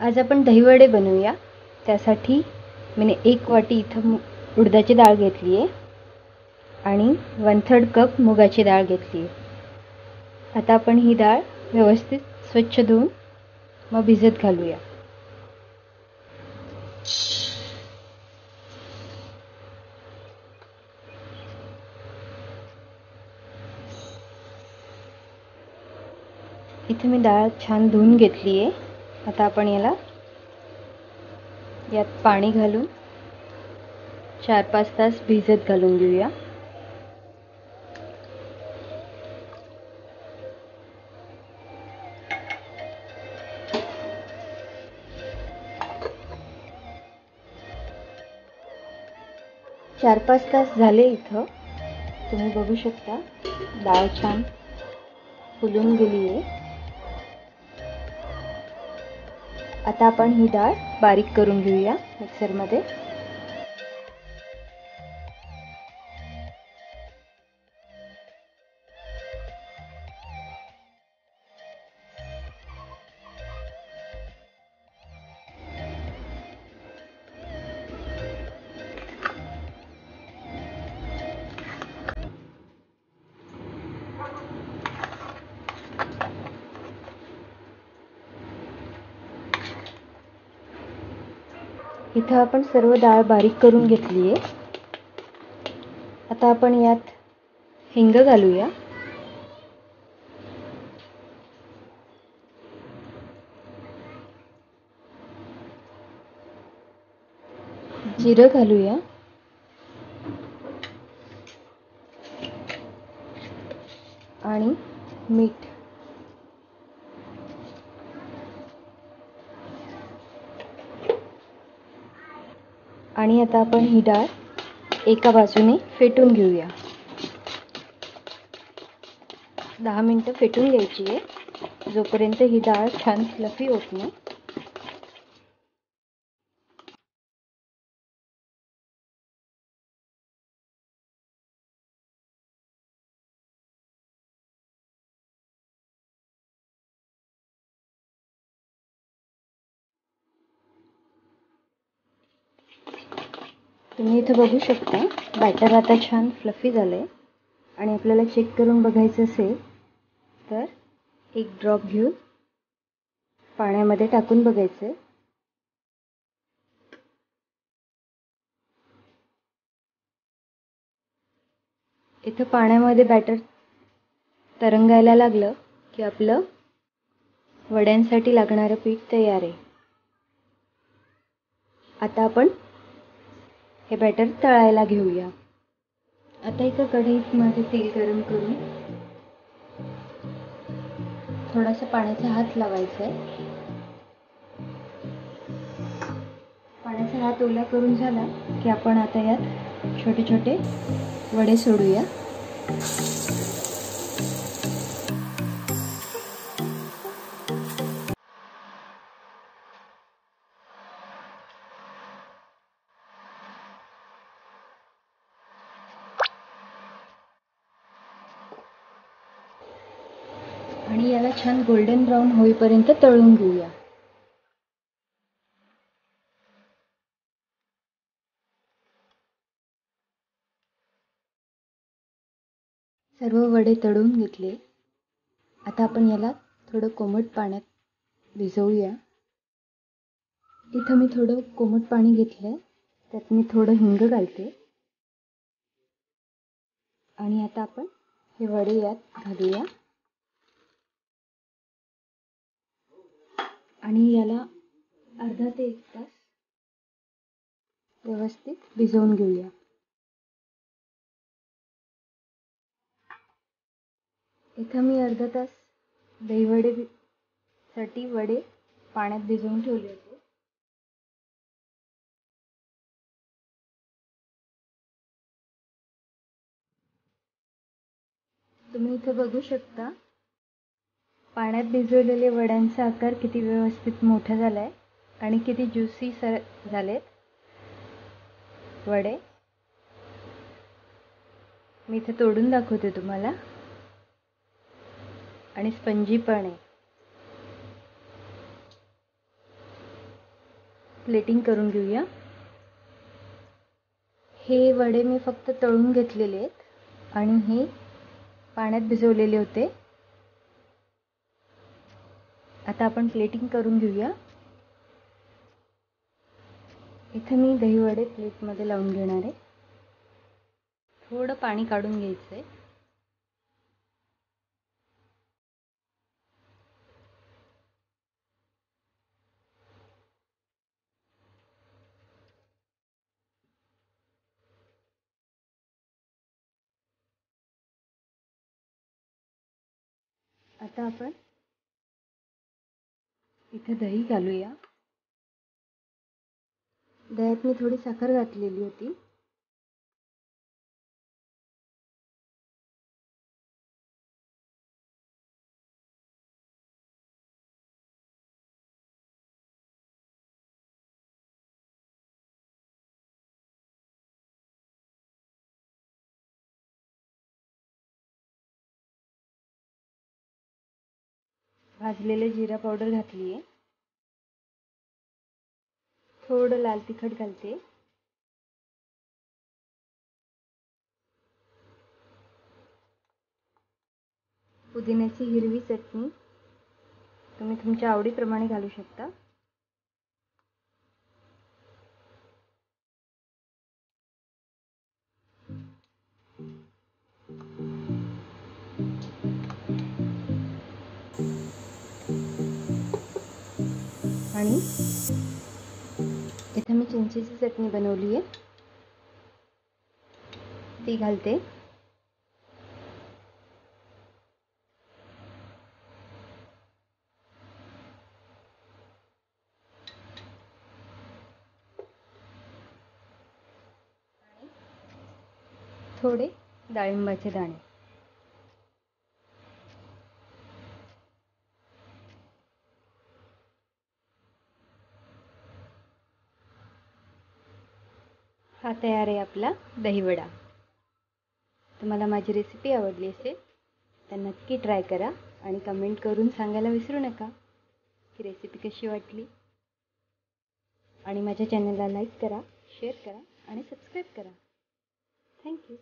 आज आपण दहीवडे बनवूया. त्यासाठी मी 1 वाटी इथं उडदाची डाळ घेतली आहे आणि 1/3 कप मुगाची डाळ घेतली आहे. आता आपण ही डाळ व्यवस्थित स्वच्छ धुवून मग भिजत घालूया. इथे मी डाळ छान धुवून घेतली आहे. आता आपण यात पाणी घालून 4-5 तास भिजत घालून घेऊया. चार 5 तास झाले. इथं तुम्ही बघू शकता डाळ छान फुलून गेली आहे. आता आपण ही डाळ बारीक करून घेऊया मिक्सरमध्ये. इथं आपण सर्व डाळ बारीक करून घेतली आहे. आता आपण यात हिंग घालूया. जिरं घालूया. आणि मीठ. आणि आता आपण ही डाळ एका बाजूने फेटून घेऊया. 10 मिनिटं फेटून घ्यायची आहे जोपर्यंत ही डाळ छान फ्लफी होत नाही. तुम्ही इथं बघू शकता बॅटर आता छान फ्लफी झालंय. आणि आपल्याला चेक करून बघायचं असेल तर 1 ड्रॉप घेऊन पाण्यामध्ये टाकून बघायचं. इथं पाण्यामध्ये बॅटर तरंगायला लागलं की आपलं वड्यांसाठी लागणारं पीठ तयार आहे. आता आपण हे बॅटर तळायला घेऊया. आता एका कढईमध्ये तेल गरम करून थोडासा पाण्याचा हात लावायचा आहे. पाण्याचा हात ओला करून झाला की आपण आता यात छोटे छोटे वडे सोडूया. आणि याला छान गोल्डन ब्राऊन होईपर्यंत तळून घेऊया. सर्व वडे तळून घेतले. आता आपण याला थोडं कोमट पाण्यात भिजवूया. इथं मी थोडं कोमट पाणी घेतलंय. त्यात मी थोडं हिंग घालते. आणि आता आपण हे वडे यात घालूया. आणि याला अर्धा ते 1 तास व्यवस्थित भिजवून घेऊया. इथं मी अर्धा तास दहीवडेसाठी वडे पाण्यात भिजवून ठेवले होते. तुम्ही इथं बघू शकता पाण्यात भिजवलेले वड्यांचा आकार किती व्यवस्थित मोठा झालाय आणि किती ज्युसी झालेत वडे. मी इथे तोडून दाखवते तुम्हाला. आणि स्पंजी पण आहे. प्लेटिंग करून घेऊया. हे वडे मी फक्त तळून घेतलेले आहेत आणि हे पाण्यात भिजवलेले होते. आता आपण प्लेटिंग करून घेऊया. इथे मी दही वडे प्लेटमध्ये लावून घेणार आहे. थोडं पाणी काढून घ्यायचं आहे. आता आपण इथे दही घालूया. दह्यात मी थोडी साखर घातलेली होती. भाजलेले जिरा पावडर घातली आहे. थोडं लाल तिखट घालते. पुदिन्याची हिरवी चटणी तुम्ही तुमच्या आवडीप्रमाणे घालू शकता. आणि इथे मी चिंचेची चटणी बनवली आहे, ती घालते. थोडे डाळिंबाचे दाणे. हा तयार आहे आपला दहीवडा. तुम्हाला माझी रेसिपी आवडली असेल तर नक्की ट्राय करा आणि कमेंट करून सांगायला विसरू नका की रेसिपी कशी वाटली. आणि माझ्या चॅनलला लाईक करा, शेअर करा आणि सबस्क्राईब करा. थँक्यू.